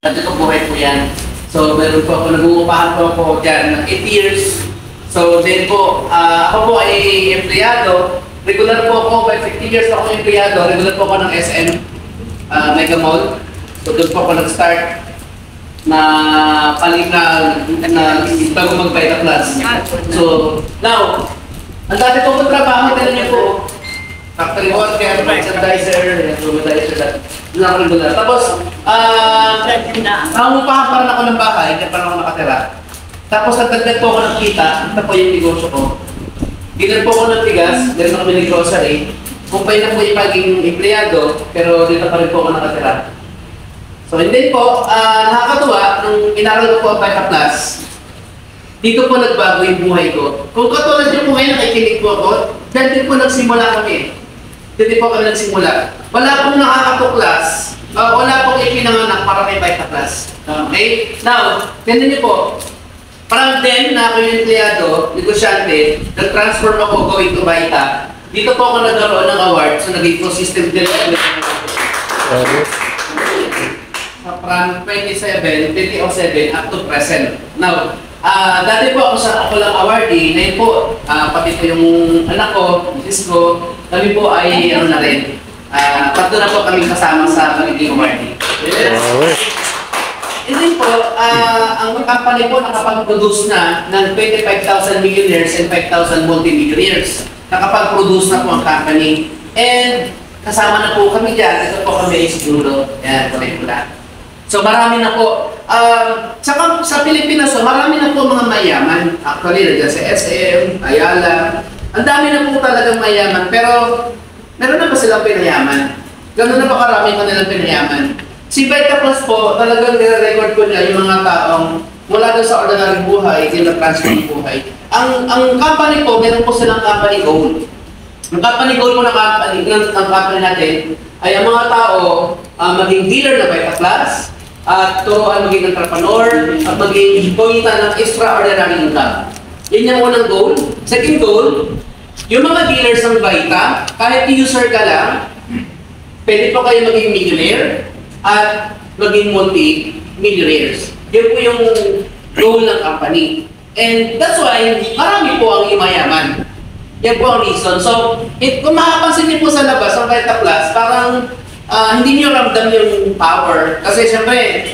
Dati ko buhay po yan. So, meron po ako, nag-uupahan po ako dyan ng 8 years. So, then po, ako po ay empleyado. Regular po ako, by 15 years ako empleyado. Regular po ako ng SM, Mega Mall. So, doon po ako nag-start na bago mag-Vita Plus. So, now, ang dati po kong trabaho, tignan niyo po, factory worker, merchandiser, merchandiser, doon ako regular. Tapos, nangungupahan pa rin ako ng bahay, kaya pa rin ako nakatira. Tapos, nagdagdag po ako ng kita, ito po yung negosyo ko. Dinan po ako ng tigas, meron kami ng grocery. Kumpay na po yung pagiging empleyado, pero dito pa rin po ako nakatira. So, and then po, nakakatuwa, nung inaral ko po ang Vita Plus, dito po nagbago yung buhay ko. Kung katulad yung buhay na nakikinig po ako, dahil din po nagsimula kami. Dito po kami nagsimula. Wala pong nakakatuklas, wala pong ipinanganak para kay Vita Plus. Okay? Now, ganun niyo po, from then na ako yung empleyado, negosyante, nag-transform ako going to Vita. Dito po ako nagkaroon ng award, so naging co-system development. From 2007 up to present. Now, dati po ako lang awardee, ngayon po, pati po yung anak ko, misis ko, kami po ay ano na rin. Tatlo na po kami kasama sa magiging awardee. And then po, ang company po nakapag-produce na ng 25,000 millionaires and 5,000 multi-millionaires. Nakapag-produce na po ang company. And kasama na po kami dyan. Ito po kami ay siguro. Yan, kulay pula. So marami na po. Sa Pilipinas, marami na po mga mayaman. Actually, nandiyan sa SM, Ayala. Ang dami na po talagang mayaman. Pero meron na ba silang pinayaman? Ganoon na ba karami kanilang pinayaman? Si Vita Plus po, talagang nire-record ko niya yung mga taong mula doon sa ordinary buhay, yung na-transform buhay. Ang company po, meron po silang company goal. Ang company goal po ng company natin ay ang mga tao maging dealer na Vita Plus, at turuan maging entrepreneur, at maging kumita ng extraordinary income. Yan yung unang goal. Second goal, yung mga dealers ng Vita, kahit user ka lang, pwede po kayo maging millionaire, at maging multi-millionaires. Yan po yung goal ng company. And that's why, marami po ang imayaman. Yan po ang reason. So, kung makapansin niyo po sa labas, ang Vita Plus, parang hindi niyo ramdam yung power. Kasi siyempre,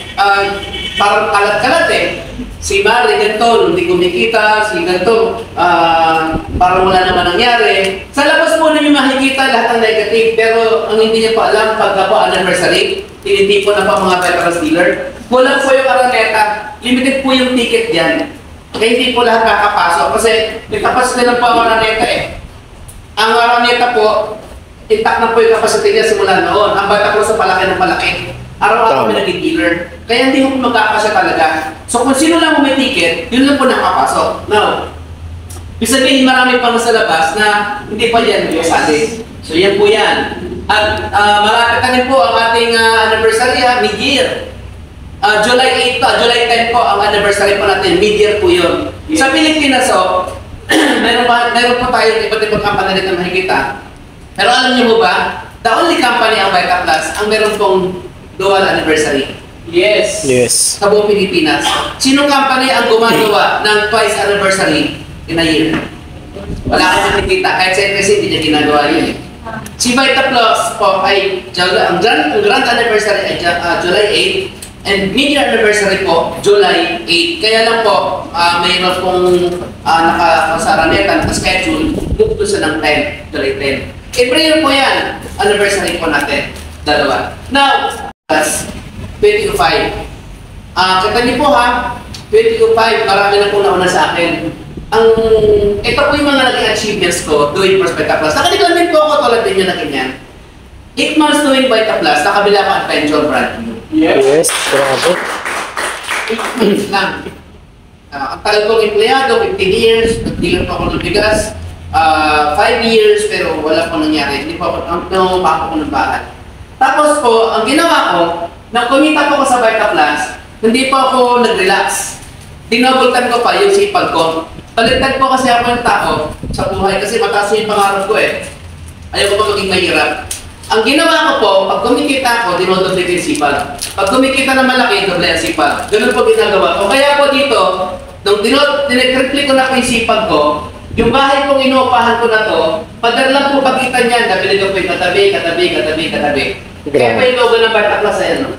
parang kalat-kalat eh. Si Mari, ganito, hindi kumikita, si ganito, parang wala naman nangyari. Sa labas po ninyo makikita lahat ng negative, pero ang hindi niyo pa alam, pagka po anniversary, tinitipon na pa mga Vita Plus dealer. Kulang po yung Araneta, limited po yung ticket dyan. Kaya hindi po lahat kakapasok kasi may capacity lang po ang Araneta eh. Ang Araneta po, intact na po yung capacity niya simula noon. Ang Vita Plus sa palaki ng palaki. Araw-araw kami naging dealer. Kaya hindi mo magkakasya talaga. So kung sino lang mo may ticket, yun lang po nakapasok. Now, ibig sabihin marami pa sa labas na hindi pa yan masali. So yan po yan. At malapit na rin po ang ating anniversary, mid-year. July 8 July 10 po ang anniversary po natin, mid-year po yun. Sa Pilipinas, meron po tayong iba't ibang company na makikita. Pero alam niyo mo ba, the only company ang Vita Plus ang meron pong dual anniversary. Yes. Sa buong Pilipinas. Sinong company ang gumagawa ng twice anniversary in a year? Wala kang makikita. Kahit sa NTC, hindi niya ginagawa yun. Si Vita Plus po ay, ang grand anniversary ay July 8 and mid-year anniversary po, July 8. Kaya lang po, mayroon pong nakasaranetan na schedule, book siya ng 10, July 10. Every year po yan, anniversary po natin. Dalawa. Now, that's 2005. Kita niyo po ha, 2005, marami na po nauna sa akin. Ito po yung mga naging achievements ko doing Vita Plus. Nakaligamin po ako tulad din yung naging yan. 8 months doing Vita Plus, nakabila ko adventure brand. Yes, bravo. 8 months lang. Ang tagal kong empleyado, 15 years, nag-dealer po ako ng bigas. 5 years, pero wala po nangyari. Hindi po ako, nangungupa ko ng bahay. Tapos po, ang ginawa ko, nang kumita po ko sa Vita Plus, hindi po ako nag-relax. Dinobultan ko pa yung sipag ko. Baliktad po kasi ako ng tao sa buhay kasi mataas yung pangarap ko eh. Ayaw ko pa maging mahirap. Ang ginawa ko po, pag kumikita ako, dinodoble ko yung sipag. Pag kumikita na malaki, doble ang sipag. Ganun po ginagawa ko. Kaya po dito, nung triple ko na po yung sipag ko, yung bahay kong inuupahan ko na to, padar lang po pagitan niyan, nabili ko po yung katabi. Kaya po yung logo ng Bata Plus, ayan, no?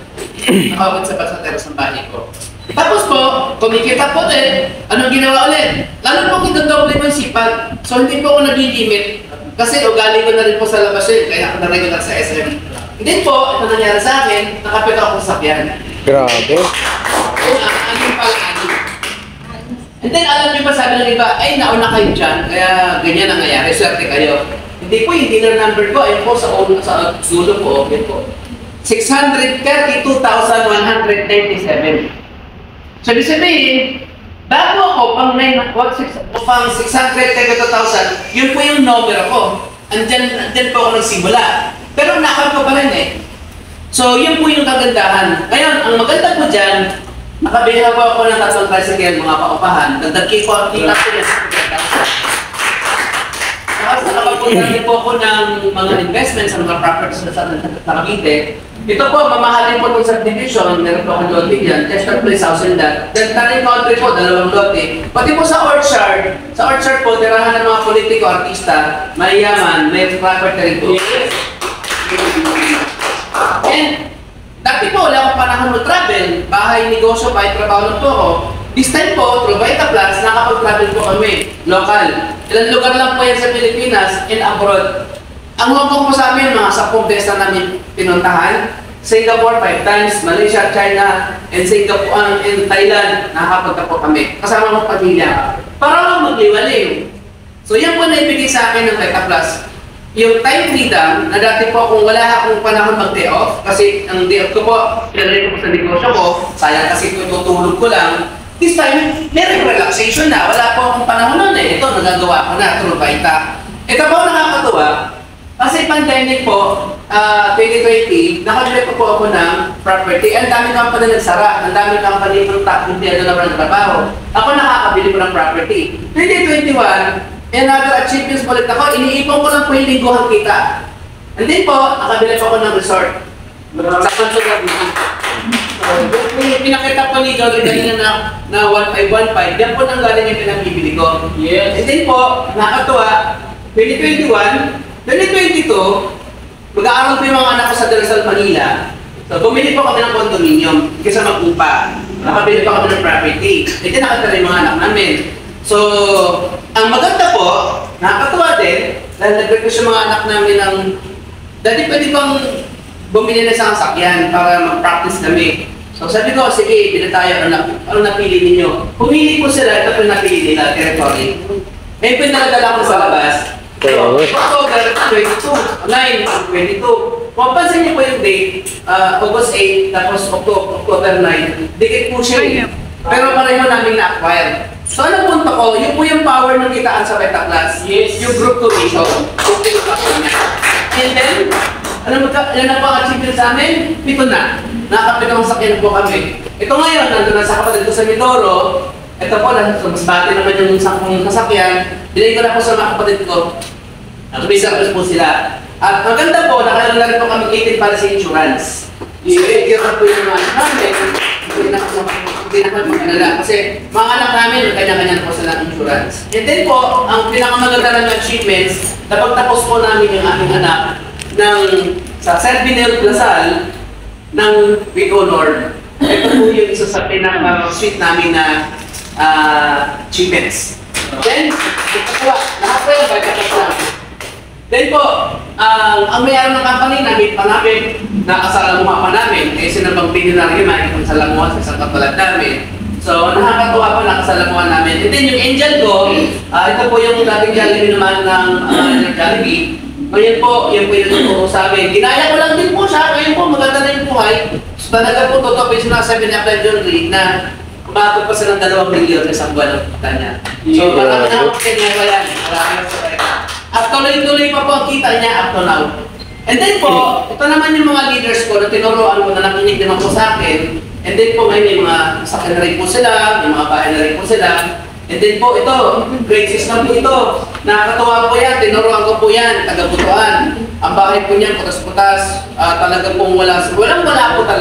Nakawag sa teras ng bahay ko. Tapos po, kumikita po din, anong ginawa ulit? Lalo po kinadoble mo yung sipag. So hindi po ako nag-limit. Kasi ugali ko na rin po sa labas yun, kaya ako na-regular sa SM. Hindi po, ito nangyari sa akin, nakapit ako sa sakyan. Grabe. Ano yung pala, And then alam niyo ba, sabi ng iba, ay nauna kayo dyan, kaya ganyan ang nangyari, swerte kayo. Hindi po, yung dealer number ko, ayun po sa dulo po, yun po. 632,197. So, ibig sabihin, bago ako pang 632,000, yun po yung numero ko. Andyan po ako nagsimula. Pero nakal ko pa rin eh. So, yun po yung kagandahan. Ngayon, ang maganda po dyan, nakabili na po ako ng tatlong tricycle, mga paupahan. Nagdagki ko ang kita ko na 600,000. Tapos nakapagpunta din po ako ng mga investments sa mga properties na sa Cavite. Ito po, mamahalin po itong subdivision, meron po akong lote dyan, Chester Place House and that. Then Taring Country po, 2 lote. Pati po sa Orchard po, tirahan ng mga politiko, artista, mayayaman, may property rin po. And dati po, wala akong panahon mag-travel, bahay, negosyo, bahay, trabaho lang po ako. This time po, through Vita Plus, nakapag-travel po kami, local. Ilang lugar lang po yan sa Pilipinas and abroad. Ang Hong Kong po sa amin, mga 10 beses na namin pinuntahan. Singapore 5 times, Malaysia, China, and Singapore, and Thailand, nakakapagta po kami. Kasama ko pamilya. Para lang magliwaliw. So yan po na ibigay sa akin ng Vita Plus. Yung time freedom, na dati po kung wala akong panahon mag-day off, kasi ang day off ko po, pinalagay ko po sa negosyo ko, sayang kasi tutulog ko lang. This time, meron relaxation na. Wala po akong panahon nun eh. Ito, nagagawa ko na through Vita. Ito po nakakatuwa, kasi pandemic po, 2020, nakabili po ako ng property. Ang dami company nagsara. Ang dami company ng top, hindi ano naman ng trabaho. Ako nakakabili ko ng property. 2021, another achievements ulit ako, iniipon ko lang po yung lingguhang kita. And then po, nakabili po ako ng resort. Sa Consular Beach. Pinakita po ni John kanina na 1515, yan po nang galing yung pinakibili ko. Yes. And then po, nakakatuwa, 2021, 2022, mag-aaral po yung mga anak ko sa Darasal, Manila. So, bumili po kami ng condominium, kaysa mag-upa. Nakabili po kami ng property. Ito nakatala yung mga anak namin. So, ang maganda po, nakakatuwa din, dahil nag-request yung mga anak namin ng, dati pwede bang bumili na isang sakyan para mag-practice kami. So sabi ko, sige, pili tayo, ano napili ninyo? Pumili po sila, ito po napili nila, territory. May pinadala ko sa labas. So, October 22, 9, 22. Mapansin niyo po yung date, August 8, tapos October 9. Dikit po siya eh. Pero pareho namin na-acquire. So ano punto ko, yun po yung power ng kitaan sa Vita Plus. Yes. Yung group tuition. And then, ano na po ang achievement sa amin? Ito na. Nakakapitang sakyan po kami. Ito ngayon, nandun na sa kapatid ko sa Mindoro. Ito po, mas bati naman yung sakong sasakyan. Binigay ko na po sa mga kapatid ko. Nag-reserve po sila. At maganda po, nakailan na rin po kami 18 para sa insurance. I-care po yung mga namin. Hindi naman mag-alala. Kasi mga anak namin, kanya-kanya po sila ng insurance. And then po, ang pinakamaganda ng achievements, napagtapos po namin yung aming anak sa Servinel Plasal ng with honor. Ito po yung isa sa pinaka-sweet namin na achievements. Then, nakakuha yung Vita Plus namin. Then po, ang mayroon ng company namin pa namin, nakasalamuha pa namin, eh sinabang binaryo man, kung salamuha sa isang katulad namin. So, nakakatuwa po nakasalamuha namin. And then yung angel ko, ito po yung dating Jollibee naman ng Jollibee. Ngayon po, yun po yung nagtuturo sa amin. Ginaya ko lang din po siya, ngayon po maganda na yung buhay. So, talaga po, totoo po yung sinasabi ni Apple John Reed na kumatot pa sila ng 2 milyon sa isang buwan ng kita niya. So, marami na akong kinagawa yan. Marami na sa kanya. At tuloy-tuloy pa po ang kita niya up to now. And then po, ito naman yung mga leaders ko na tinuruan ko na nakinig naman po sa akin. And then po ngayon may mga sakyan na rin po sila, may mga bahay na rin po sila. And then po ito, grade 6 na po ito. Nakakatuwa po yan, tinuruan ko po yan, taga-Butuan. Ang bahay po niyan, putas-putas. Talaga pong wala po talaga.